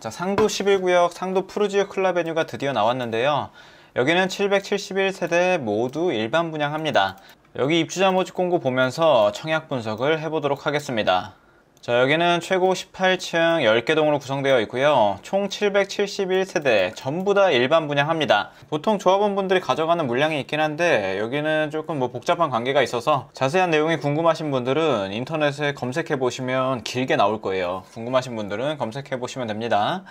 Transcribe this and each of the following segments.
자, 상도 11구역 상도 푸르지오 클라베뉴가 드디어 나왔는데요. 여기는 771세대 모두 일반 분양합니다. 여기 입주자 모집 공고 보면서 청약 분석을 해보도록 하겠습니다. 자, 여기는 최고 18층 10개 동으로 구성되어 있고요. 총 771세대 전부 다 일반 분양합니다. 보통 조합원분들이 가져가는 물량이 있긴 한데 여기는 조금 복잡한 관계가 있어서 자세한 내용이 궁금하신 분들은 인터넷에 검색해 보시면 길게 나올 거예요. 궁금하신 분들은 검색해 보시면 됩니다.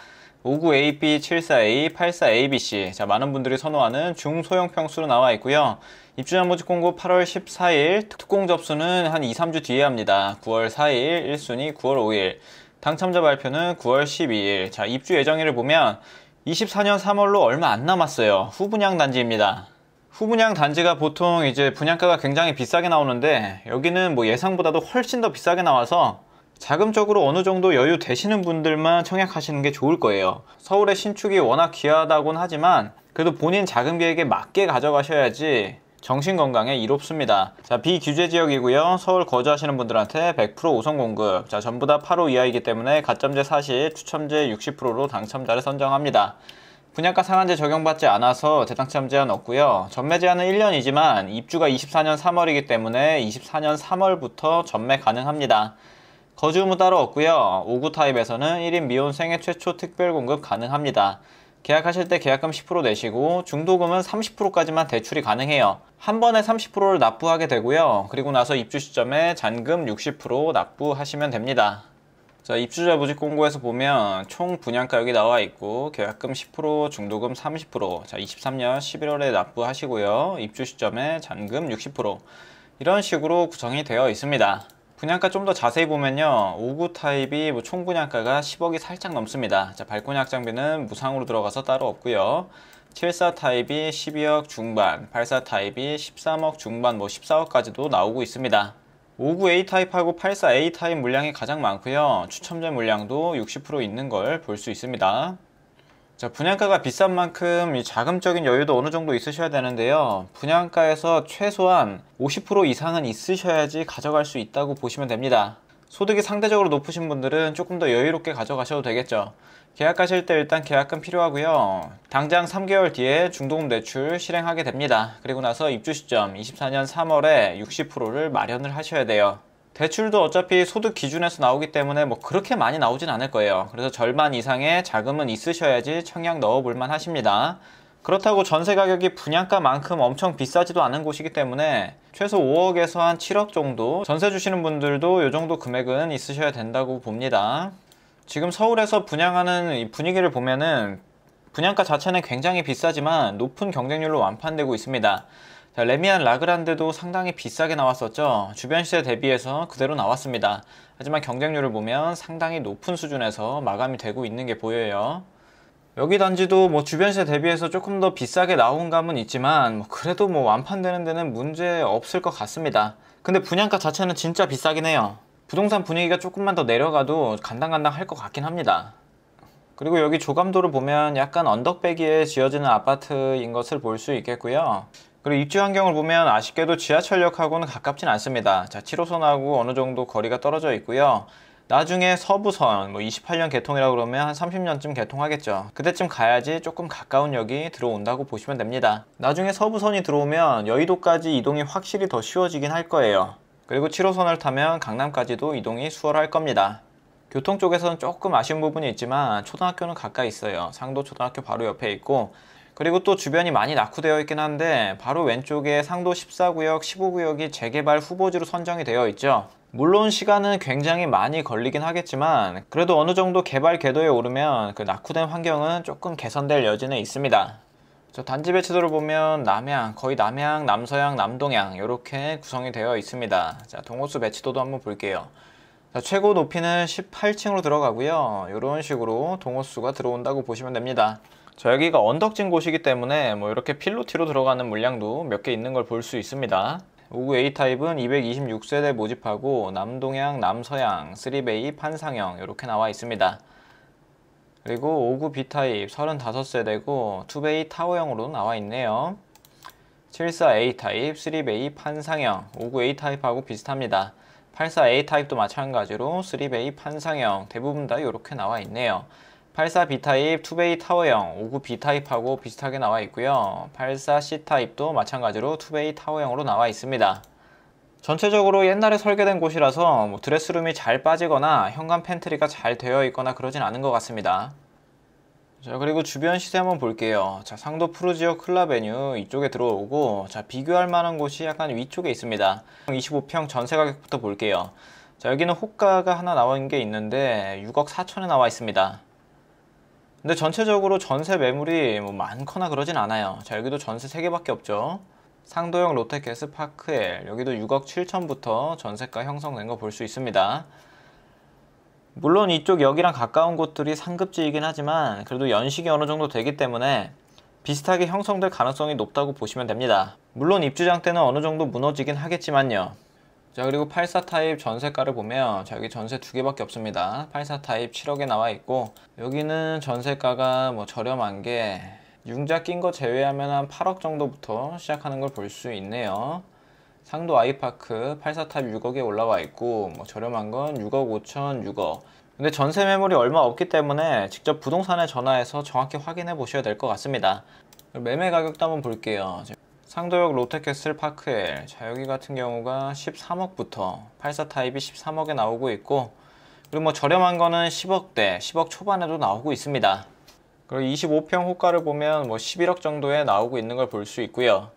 59AB, 74A, 84ABC. 자, 많은 분들이 선호하는 중소형 평수로 나와 있고요. 입주자 모집 공고 8월 14일, 특공 접수는 한 2-3주 뒤에 합니다. 9월 4일, 1순위 9월 5일. 당첨자 발표는 9월 12일. 자, 입주 예정일을 보면 24년 3월로 얼마 안 남았어요. 후분양 단지입니다. 후분양 단지가 보통 이제 분양가가 굉장히 비싸게 나오는데 여기는 예상보다도 훨씬 더 비싸게 나와서 자금적으로 어느 정도 여유 되시는 분들만 청약하시는 게 좋을 거예요. 서울의 신축이 워낙 귀하다곤 하지만 그래도 본인 자금 계획에 맞게 가져가셔야지 정신건강에 이롭습니다. 자, 비규제 지역이고요. 서울 거주하시는 분들한테 100% 5선 공급. 자, 전부 다 8호 이하이기 때문에 가점제 40, 추첨제 60%로 당첨자를 선정합니다. 분양가 상한제 적용받지 않아서 재당첨 제한 없고요. 전매 제한은 1년이지만 입주가 24년 3월이기 때문에 24년 3월부터 전매 가능합니다. 거주 의무 따로 없고요. 5구 타입에서는 1인 미혼 생애 최초 특별 공급 가능합니다. 계약하실 때 계약금 10% 내시고 중도금은 30%까지만 대출이 가능해요. 한 번에 30%를 납부하게 되고요. 그리고 나서 입주 시점에 잔금 60% 납부하시면 됩니다. 자, 입주자 모집 공고에서 보면 총 분양가 여기 나와 있고 계약금 10%, 중도금 30%. 자, 23년 11월에 납부하시고요. 입주 시점에 잔금 60%. 이런 식으로 구성이 되어 있습니다. 분양가 좀 더 자세히 보면요. 5구 타입이 총 분양가가 10억이 살짝 넘습니다. 자, 발코니 확장비는 무상으로 들어가서 따로 없고요. 74 타입이 12억 중반, 84 타입이 13억 중반, 14억까지도 나오고 있습니다. 59 A 타입하고 84 A 타입 물량이 가장 많고요. 추첨제 물량도 60% 있는 걸 볼 수 있습니다. 자, 분양가가 비싼 만큼 이 자금적인 여유도 어느 정도 있으셔야 되는데요. 분양가에서 최소한 50% 이상은 있으셔야지 가져갈 수 있다고 보시면 됩니다. 소득이 상대적으로 높으신 분들은 조금 더 여유롭게 가져가셔도 되겠죠. 계약하실 때 일단 계약금 필요하고요. 당장 3개월 뒤에 중도금 대출 실행하게 됩니다. 그리고 나서 입주 시점 24년 3월에 60%를 마련을 하셔야 돼요. 대출도 어차피 소득 기준에서 나오기 때문에 그렇게 많이 나오진 않을 거예요. 그래서 절반 이상의 자금은 있으셔야지 청약 넣어볼만 하십니다. 그렇다고 전세 가격이 분양가만큼 엄청 비싸지도 않은 곳이기 때문에 최소 5억에서 한 7억 정도 전세 주시는 분들도 이 정도 금액은 있으셔야 된다고 봅니다. 지금 서울에서 분양하는 이 분위기를 보면은 분양가 자체는 굉장히 비싸지만 높은 경쟁률로 완판되고 있습니다. 자, 레미안 라그란데도 상당히 비싸게 나왔었죠. 주변 시세 대비해서 그대로 나왔습니다. 하지만 경쟁률을 보면 상당히 높은 수준에서 마감이 되고 있는 게 보여요. 여기 단지도 주변 시세 대비해서 조금 더 비싸게 나온 감은 있지만 그래도 완판되는 데는 문제 없을 것 같습니다. 근데 분양가 자체는 진짜 비싸긴 해요. 부동산 분위기가 조금만 더 내려가도 간당간당 할 것 같긴 합니다. 그리고 여기 조감도를 보면 약간 언덕배기에 지어지는 아파트인 것을 볼 수 있겠고요. 그리고 입지 환경을 보면 아쉽게도 지하철역하고는 가깝진 않습니다. 자, 7호선하고 어느 정도 거리가 떨어져 있고요. 나중에 서부선 28년 개통이라고 그러면 한 30년쯤 개통하겠죠. 그때쯤 가야지 조금 가까운 역이 들어온다고 보시면 됩니다. 나중에 서부선이 들어오면 여의도까지 이동이 확실히 더 쉬워지긴 할 거예요. 그리고 7호선을 타면 강남까지도 이동이 수월할 겁니다. 교통 쪽에서는 조금 아쉬운 부분이 있지만 초등학교는 가까이 있어요. 상도초등학교 바로 옆에 있고 그리고 또 주변이 많이 낙후되어 있긴 한데 바로 왼쪽에 상도 14구역, 15구역이 재개발 후보지로 선정이 되어 있죠. 물론 시간은 굉장히 많이 걸리긴 하겠지만 그래도 어느 정도 개발 궤도에 오르면 그 낙후된 환경은 조금 개선될 여지는 있습니다. 저 단지 배치도를 보면 남향, 거의 남향, 남서향, 남동향 이렇게 구성이 되어 있습니다. 자, 동호수 배치도도 한번 볼게요. 자, 최고 높이는 18층으로 들어가고요. 이런 식으로 동호수가 들어온다고 보시면 됩니다. 자, 여기가 언덕진 곳이기 때문에 이렇게 필로티로 들어가는 물량도 몇 개 있는 걸 볼 수 있습니다. 59 A타입은 226세대 모집하고 남동향, 남서향, 3베이, 판상형 이렇게 나와 있습니다. 그리고 59 B타입 35세대고 2베이 타워형으로 나와 있네요. 74 A타입 3베이 판상형 59 A타입하고 비슷합니다. 84 A타입도 마찬가지로 3베이 판상형 대부분 다 이렇게 나와 있네요. 84B타입 투베이 타워형, 59B타입하고 비슷하게 나와 있고요. 84C타입도 마찬가지로 투베이 타워형으로 나와 있습니다. 전체적으로 옛날에 설계된 곳이라서 드레스룸이 잘 빠지거나 현관 팬트리가 잘 되어 있거나 그러진 않은 것 같습니다. 자, 그리고 주변 시세 한번 볼게요. 자, 상도 푸르지오 클라베뉴 이쪽에 들어오고, 자, 비교할 만한 곳이 약간 위쪽에 있습니다. 25평 전세 가격부터 볼게요. 자, 여기는 호가가 하나 나온 게 있는데 6억 4천에 나와 있습니다. 근데 전체적으로 전세 매물이 많거나 그러진 않아요. 자, 여기도 전세 3개밖에 없죠. 상도역 롯데캐슬 파크엘, 여기도 6억 7천부터 전세가 형성된 거 볼 수 있습니다. 물론 이쪽 여기랑 가까운 곳들이 상급지이긴 하지만 그래도 연식이 어느 정도 되기 때문에 비슷하게 형성될 가능성이 높다고 보시면 됩니다. 물론 입주장 때는 어느 정도 무너지긴 하겠지만요. 자, 그리고 84 타입 전세가를 보면, 자, 여기 전세 2개밖에 없습니다. 84 타입 7억에 나와 있고, 여기는 전세가가 저렴한 게 융자 낀 거 제외하면 한 8억 정도부터 시작하는 걸 볼 수 있네요. 상도 아이파크 84 타입 6억에 올라와 있고, 저렴한 건 6억 5천, 6억. 근데 전세 매물이 얼마 없기 때문에 직접 부동산에 전화해서 정확히 확인해 보셔야 될 것 같습니다. 매매 가격도 한번 볼게요. 상도역 롯데캐슬 파크엘, 자, 여기 같은 경우가 13억부터 84 타입이 13억에 나오고 있고, 그리고 저렴한 거는 10억대, 10억 초반에도 나오고 있습니다. 그리고 25평 호가를 보면 11억 정도에 나오고 있는 걸 볼 수 있고요.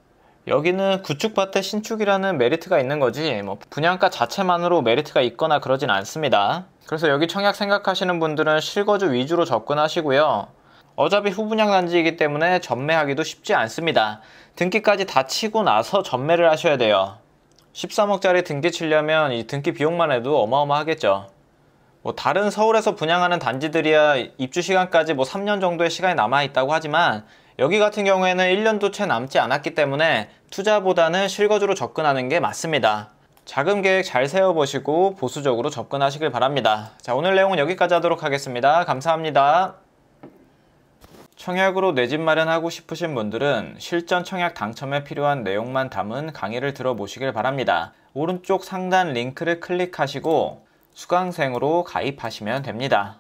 여기는 구축밭에 신축이라는 메리트가 있는 거지 분양가 자체만으로 메리트가 있거나 그러진 않습니다. 그래서 여기 청약 생각하시는 분들은 실거주 위주로 접근하시고요. 어차피 후분양 단지이기 때문에 전매하기도 쉽지 않습니다. 등기까지 다 치고 나서 전매를 하셔야 돼요. 13억짜리 등기 치려면 이 등기 비용만 해도 어마어마하겠죠. 다른 서울에서 분양하는 단지들이야 입주 시간까지 3년 정도의 시간이 남아있다고 하지만 여기 같은 경우에는 1년도 채 남지 않았기 때문에 투자보다는 실거주로 접근하는 게 맞습니다. 자금 계획 잘 세워보시고 보수적으로 접근하시길 바랍니다. 자, 오늘 내용은 여기까지 하도록 하겠습니다. 감사합니다. 청약으로 내 집 마련하고 싶으신 분들은 실전 청약 당첨에 필요한 내용만 담은 강의를 들어보시길 바랍니다. 오른쪽 상단 링크를 클릭하시고 수강생으로 가입하시면 됩니다.